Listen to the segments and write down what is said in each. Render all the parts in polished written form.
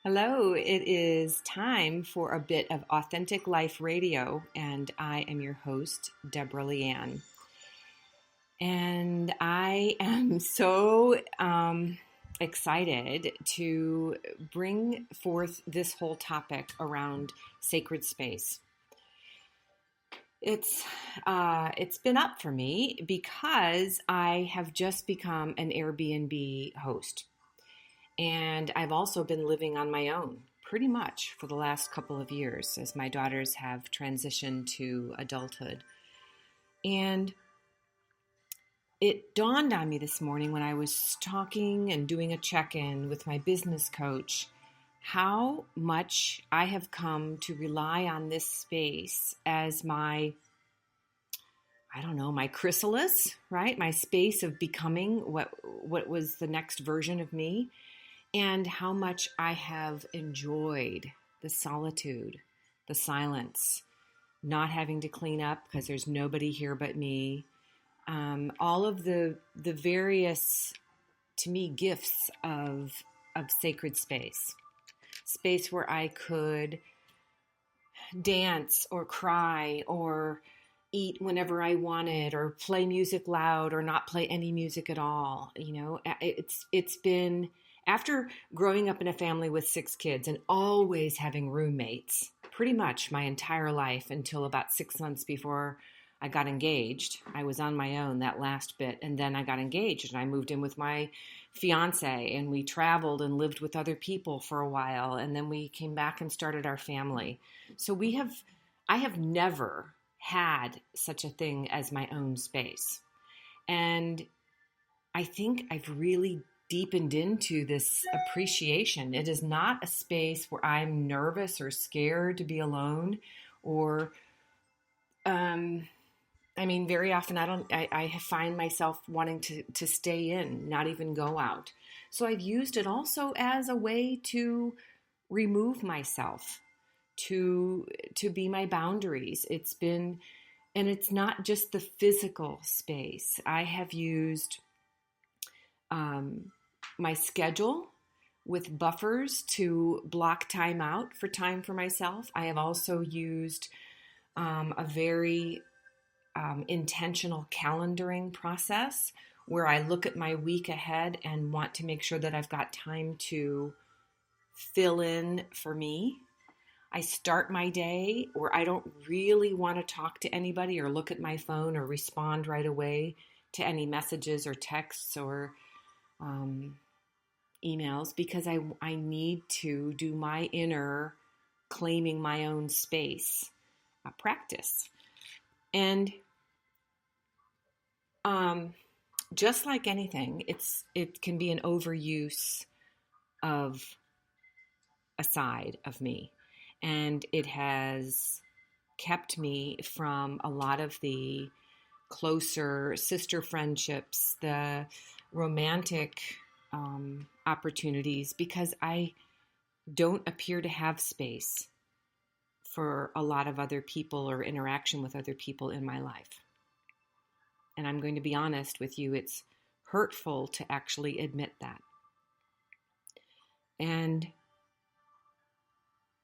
Hello, it is time for a bit of Authentic Life Radio, and I am your host, Deborah Leanne. And I am so excited to bring forth this whole topic around sacred space. It's been up for me because I have just become an Airbnb host. And I've also been living on my own pretty much for the last couple of years as my daughters have transitioned to adulthood. And it dawned on me this morning when I was talking and doing a check-in with my business coach how much I have come to rely on this space as my chrysalis, right? My space of becoming what was the next version of me. And how much I have enjoyed the solitude, the silence, not having to clean up because there's nobody here but me. All of the various, to me, gifts of sacred space. Space where I could dance or cry or eat whenever I wanted or play music loud or not play any music at all. You know, it's been... After growing up in a family with 6 kids and always having roommates, pretty much my entire life until about 6 months before I got engaged, I was on my own that last bit, and then I got engaged and I moved in with my fiance and we traveled and lived with other people for a while, and then we came back and started our family. So I have never had such a thing as my own space. And I think I've really deepened into this appreciation. It is not a space where I'm nervous or scared to be alone, or, very often I find myself wanting to stay in, not even go out. So I've used it also as a way to remove myself, to be my boundaries. And it's not just the physical space. I have used my schedule with buffers to block time out for time for myself. I have also used a very intentional calendaring process where I look at my week ahead and want to make sure that I've got time to fill in for me. I start my day where I don't really want to talk to anybody or look at my phone or respond right away to any messages or texts or emails, because I need to do my inner claiming my own space practice. And just like anything, it can be an overuse of a side of me. And it has kept me from a lot of the closer sister friendships, the romantic opportunities, because I don't appear to have space for a lot of other people or interaction with other people in my life. And I'm going to be honest with you, it's hurtful to actually admit that. And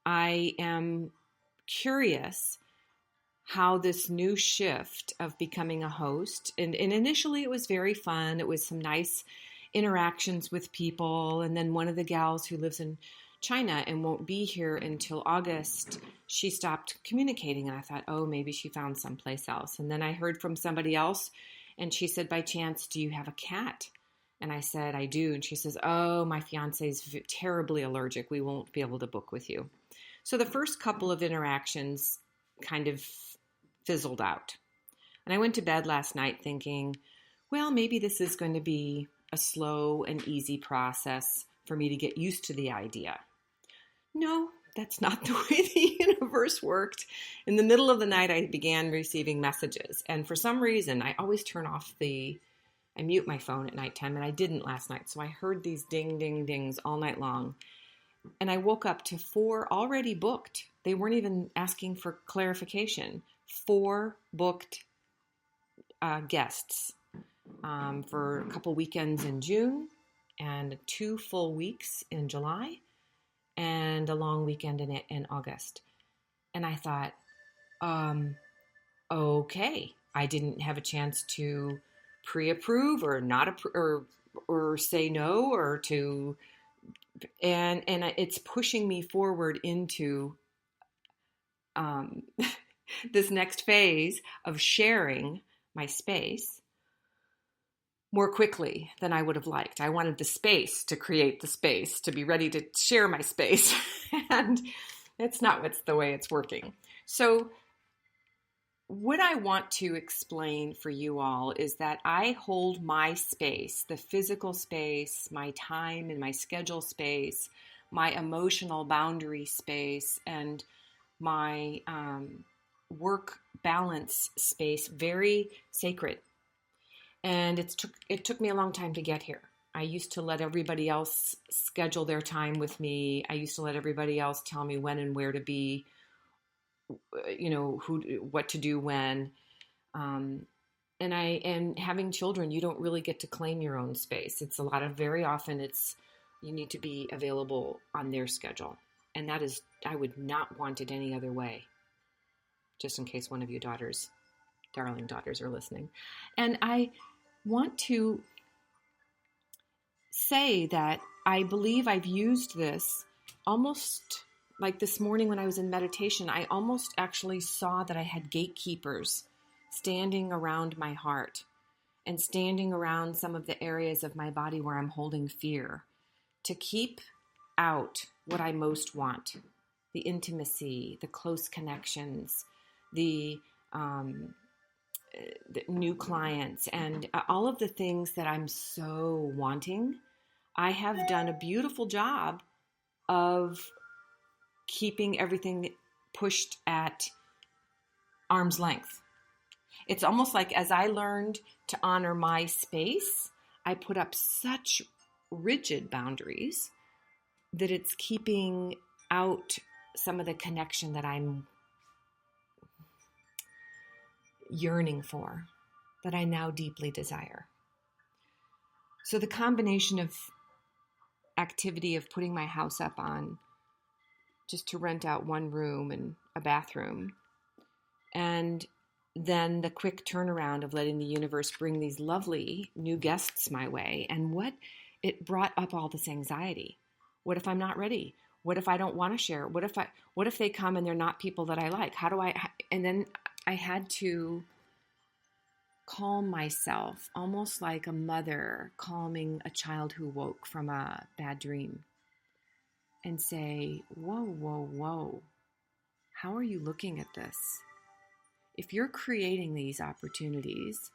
I am curious how this new shift of becoming a host, and initially it was very fun. It was some nice interactions with people. And then one of the gals who lives in China and won't be here until August, she stopped communicating. And I thought, oh, maybe she found someplace else. And then I heard from somebody else and she said, by chance, do you have a cat? And I said, I do. And she says, oh, my fiance is terribly allergic. We won't be able to book with you. So the first couple of interactions kind of fizzled out. And I went to bed last night thinking, well, maybe this is going to be a slow and easy process for me to get used to the idea. No, that's not the way the universe worked. In the middle of the night, I began receiving messages. And for some reason, I always I mute my phone at nighttime, and I didn't last night. So I heard these ding, ding, dings all night long. And I woke up to 4 already booked. They weren't even asking for clarification. 4 booked guests for a couple weekends in June and 2 full weeks in July. and a long weekend in August. And I thought, okay, I didn't have a chance to pre-approve or not approve or say no or to, and it's pushing me forward into this next phase of sharing my space more quickly than I would have liked. I wanted the space to create the space, to be ready to share my space. And it's not what's the way it's working. So what I want to explain for you all is that I hold my space, the physical space, my time and my schedule space, my emotional boundary space, and my work balance space very sacred. And it took me a long time to get here. I used to let everybody else schedule their time with me. I used to let everybody else tell me when and where to be, what to do when. And having children, you don't really get to claim your own space. Very often you need to be available on their schedule. And I would not want it any other way, just in case one of you darling daughters are listening. And I want to say that I believe I've used this almost like this morning when I was in meditation. I almost actually saw that I had gatekeepers standing around my heart and standing around some of the areas of my body where I'm holding fear, to keep out what I most want: the intimacy, the close connections, the new clients, and all of the things that I'm so wanting. I have done a beautiful job of keeping everything pushed at arm's length. It's almost like as I learned to honor my space, I put up such rigid boundaries that it's keeping out some of the connection that I'm yearning for, that I now deeply desire. So the combination of activity of putting my house up on just to rent out one room and a bathroom, and then the quick turnaround of letting the universe bring these lovely new guests my way, and what it brought up all this anxiety. What if I'm not ready? What if I don't want to share? What if they come and they're not people that I like? And then I had to calm myself, almost like a mother calming a child who woke from a bad dream, and say, whoa, whoa, whoa, how are you looking at this? If you're creating these opportunities,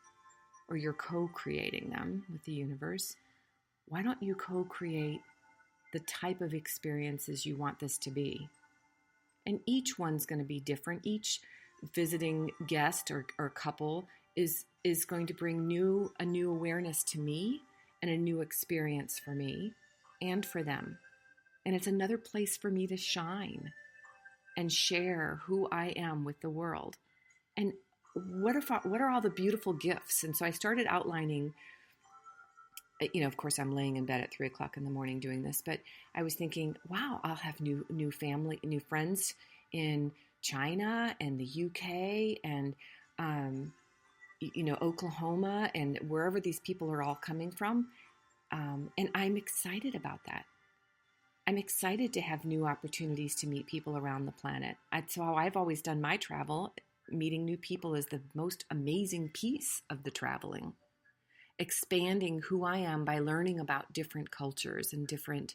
or you're co-creating them with the universe, why don't you co-create the type of experiences you want this to be? And each one's going to be different. Each visiting guest or couple is going to bring a new awareness to me and a new experience for me and for them. And it's another place for me to shine and share who I am with the world. And what are all the beautiful gifts? And so I started outlining, of course I'm laying in bed at 3:00 in the morning doing this, but I was thinking, wow, I'll have new family, new friends in China and the UK and, Oklahoma and wherever these people are all coming from. And I'm excited about that. I'm excited to have new opportunities to meet people around the planet. That's how I've always done my travel. Meeting new people is the most amazing piece of the traveling. Expanding who I am by learning about different cultures and different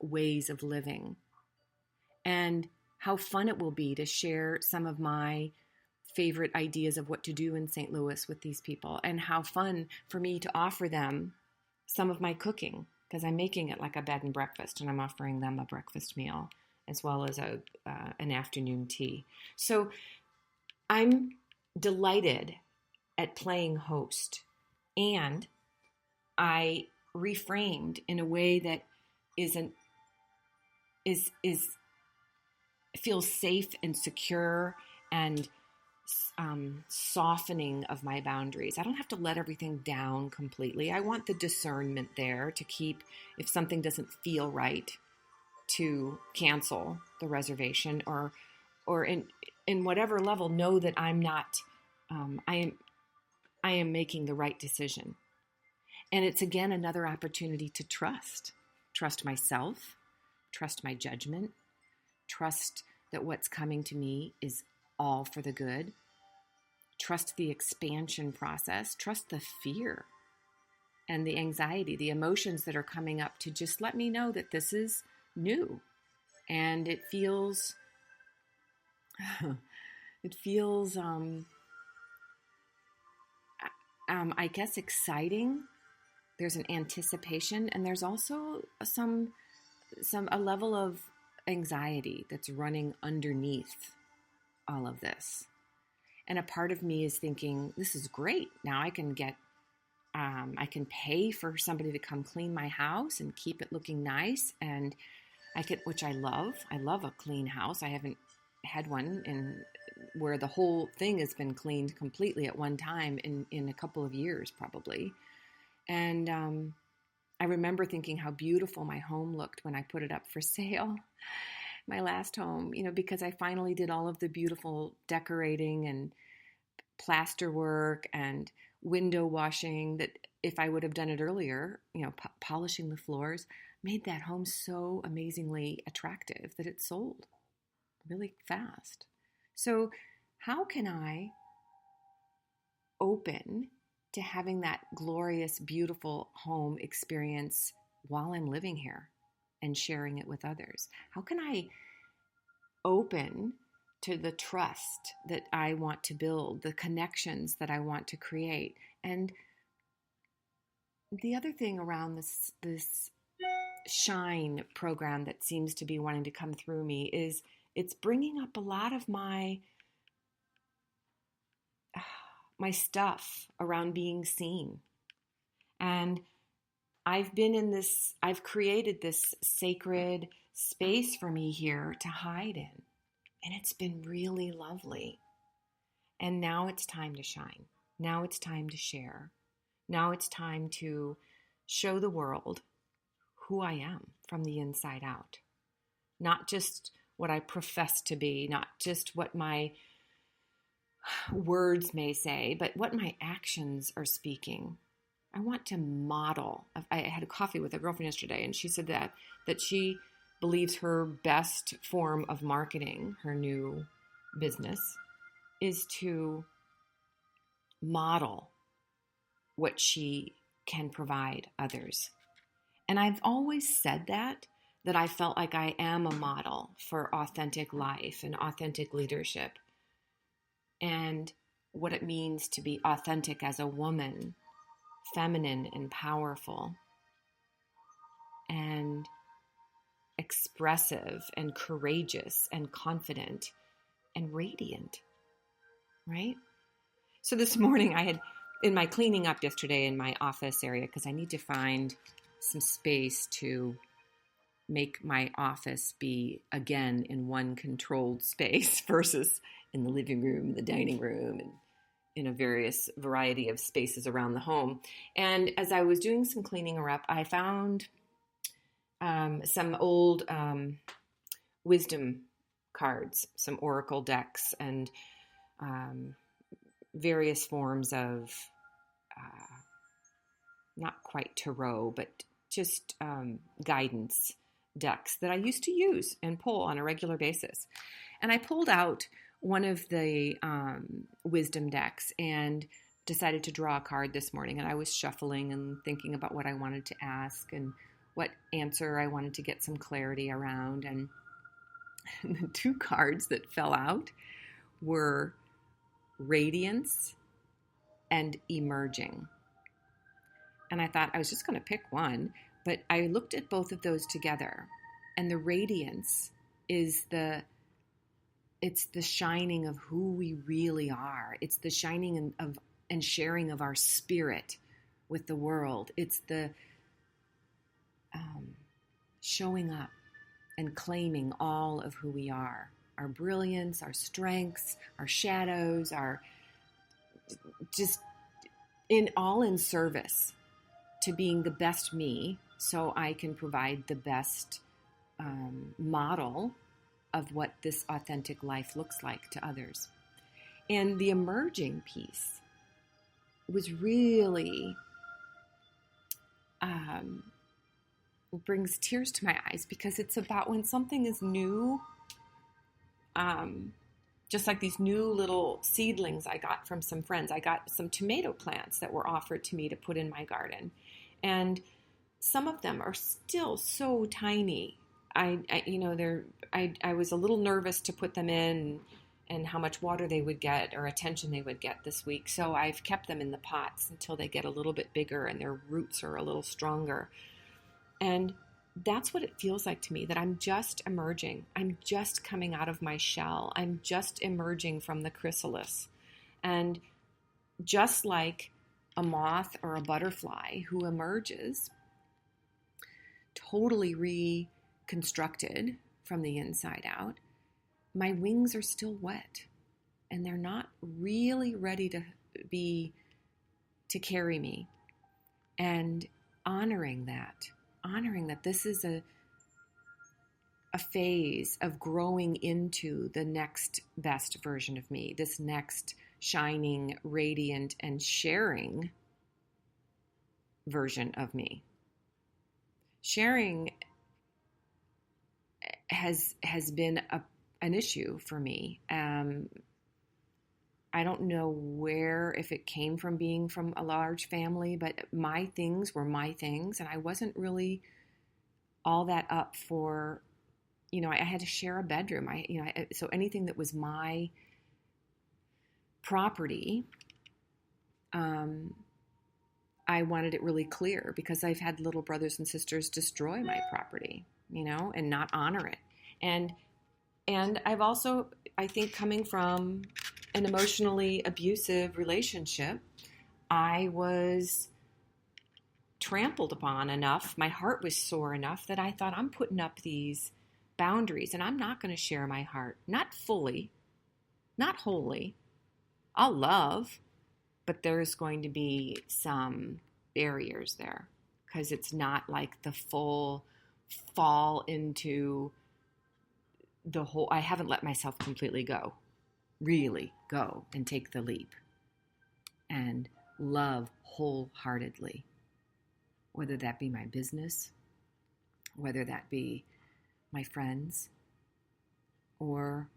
ways of living. And how fun it will be to share some of my favorite ideas of what to do in St. Louis with these people. And how fun for me to offer them some of my cooking, because I'm making it like a bed and breakfast, and I'm offering them a breakfast meal as well as an afternoon tea. So I'm delighted at playing host, and I reframed in a way that feels safe and secure and softening of my boundaries. I don't have to let everything down completely. I want the discernment there to keep, if something doesn't feel right, to cancel the reservation, or in whatever level, know that I'm not, I am making the right decision. And it's again another opportunity to trust myself, trust my judgment, trust that what's coming to me is all for the good, trust the expansion process, trust the fear and the anxiety, the emotions that are coming up, to just let me know that this is new. And it feels, I guess, exciting. There's an anticipation, and there's also a level of anxiety that's running underneath all of this. And a part of me is thinking, this is great. Now I can pay for somebody to come clean my house and keep it looking nice. And which I love. I love a clean house. I haven't had one where the whole thing has been cleaned completely at one time in a couple of years, probably. And I remember thinking how beautiful my home looked when I put it up for sale, my last home, because I finally did all of the beautiful decorating and plaster work and window washing that, if I would have done it earlier, polishing the floors, made that home so amazingly attractive that it sold really fast. So how can I open to having that glorious, beautiful home experience while I'm living here and sharing it with others? How can I open to the trust that I want to build, the connections that I want to create? And the other thing around this Shine program that seems to be wanting to come through me is it's bringing up a lot of my stuff around being seen. And I've created this sacred space for me here to hide in. And it's been really lovely. And now it's time to shine. Now it's time to share. Now it's time to show the world who I am from the inside out. Not just what I profess to be, not just what my words may say, but what my actions are speaking. I want to model. I had a coffee with a girlfriend yesterday, and she said that she believes her best form of marketing her new business is to model what she can provide others. And I've always said that I felt like I am a model for authentic life and authentic leadership, and what it means to be authentic as a woman, feminine and powerful, and expressive and courageous and confident and radiant, right? So this morning I had, in my cleaning up yesterday in my office area, because I need to find some space to make my office be, again, in one controlled space versus in the living room, the dining room, and in a various variety of spaces around the home. And as I was doing some cleaning up, I found some old wisdom cards, some oracle decks, and various forms of not quite tarot, but just guidance decks that I used to use and pull on a regular basis. And I pulled out one of the wisdom decks and decided to draw a card this morning. And I was shuffling and thinking about what I wanted to ask and what answer I wanted to get some clarity around. And the two cards that fell out were radiance and emerging. And I thought I was just going to pick one, but I looked at both of those together, and the radiance is it's the shining of who we really are. It's the shining of and sharing of our spirit with the world. It's the showing up and claiming all of who we are, our brilliance, our strengths, our shadows, our just in service to being the best me, so I can provide the best model of what this authentic life looks like to others. And the emerging piece was really brings tears to my eyes, because it's about when something is new, just like these new little seedlings I got from some friends. I got some tomato plants that were offered to me to put in my garden. And some of them are still so tiny. I was a little nervous to put them in and how much water they would get or attention they would get this week. So I've kept them in the pots until they get a little bit bigger and their roots are a little stronger. And that's what it feels like to me, that I'm just emerging. I'm just coming out of my shell. I'm just emerging from the chrysalis. And just like a moth or a butterfly who emerges totally reconstructed from the inside out, my wings are still wet and they're not really ready to carry me. And honoring that this is a phase of growing into the next best version of me, this next shining, radiant, and sharing version of me. Sharing has been an issue for me. I don't know if it came from being from a large family, but my things were my things, and I wasn't really all that up for, I had to share a bedroom. So anything that was my property, I wanted it really clear, because I've had little brothers and sisters destroy my property, and not honor it. And I've also, I think, coming from an emotionally abusive relationship, I was trampled upon enough, my heart was sore enough that I thought, I'm putting up these boundaries and I'm not going to share my heart. Not fully, not wholly. I'll love, but there's going to be some barriers there, because it's not like the full fall into the whole. I haven't let myself completely really go and take the leap and love wholeheartedly, whether that be my business, whether that be my friends, or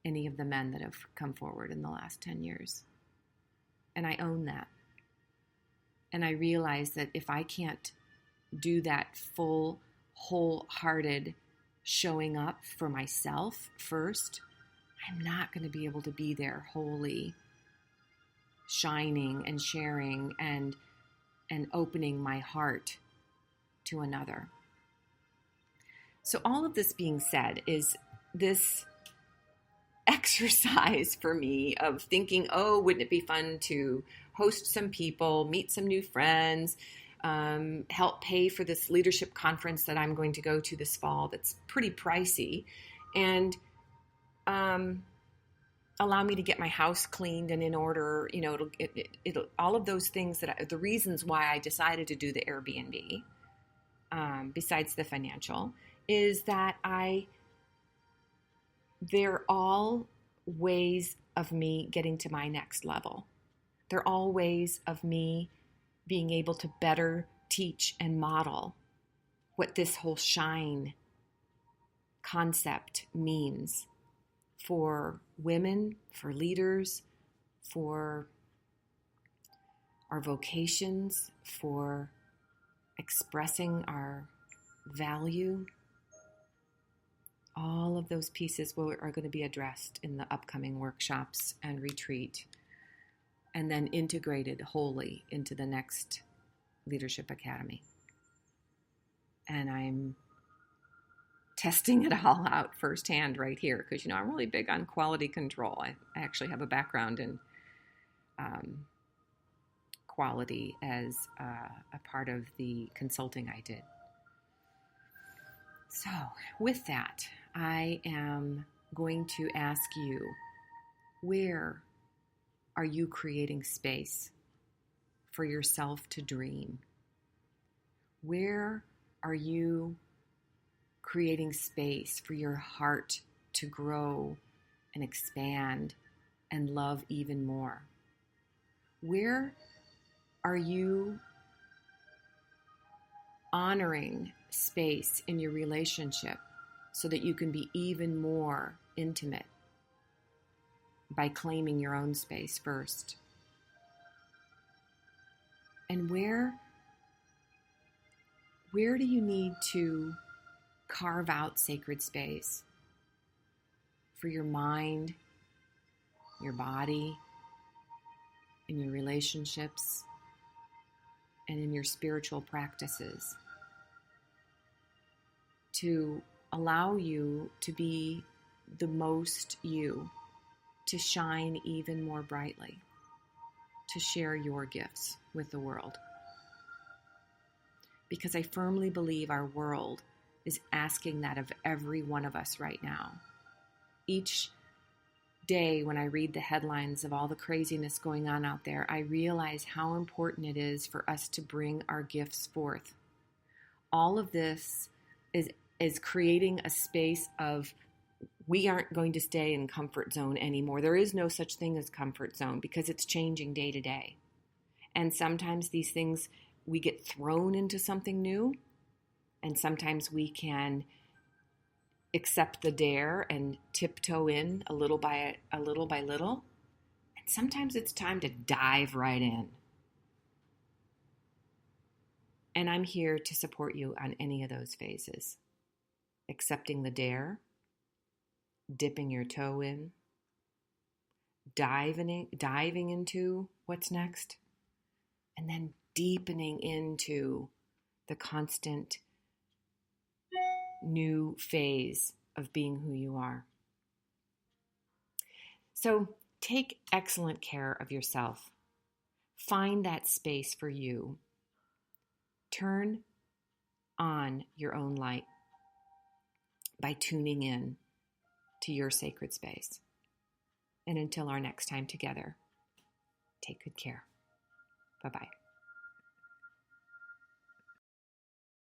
any of the men that have come forward in the last 10 years. And I own that. And I realize that if I can't do that full, wholehearted showing up for myself first, I'm not going to be able to be there wholly, shining and sharing and opening my heart to another. So all of this being said, is this exercise for me of thinking, wouldn't it be fun to host some people, meet some new friends, help pay for this leadership conference that I'm going to go to this fall that's pretty pricey, and allow me to get my house cleaned and in order. It'll all of those things the reasons why I decided to do the Airbnb, besides the financial, is that they're all ways of me getting to my next level. They're all ways of me being able to better teach and model what this whole shine concept means for women, for leaders, for our vocations, for expressing our value. All of those pieces are going to be addressed in the upcoming workshops and retreat, and then integrated wholly into the next Leadership Academy. And I'm testing it all out firsthand right here, because, I'm really big on quality control. I actually have a background in quality as a part of the consulting I did. So with that, I am going to ask you, where are you creating space for yourself to dream? Where are you creating space for your heart to grow and expand and love even more? Where are you honoring space in your relationship so that you can be even more intimate by claiming your own space first? And where do you need to carve out sacred space for your mind, your body, in your relationships, and in your spiritual practices, to allow you to be the most you, to shine even more brightly, to share your gifts with the world? Because I firmly believe our world is asking that of every one of us right now. Each day when I read the headlines of all the craziness going on out there, I realize how important it is for us to bring our gifts forth. All of this is creating a space of, we aren't going to stay in comfort zone anymore. There is no such thing as comfort zone because it's changing day to day. And sometimes these things, we get thrown into something new, and sometimes we can accept the dare and tiptoe in a little by little. And sometimes it's time to dive right in. And I'm here to support you on any of those phases. Accepting the dare, dipping your toe in, diving into what's next, and then deepening into the constant new phase of being who you are. So take excellent care of yourself. Find that space for you. Turn on your own light by tuning in to your sacred space. And until our next time together, take good care. Bye-bye.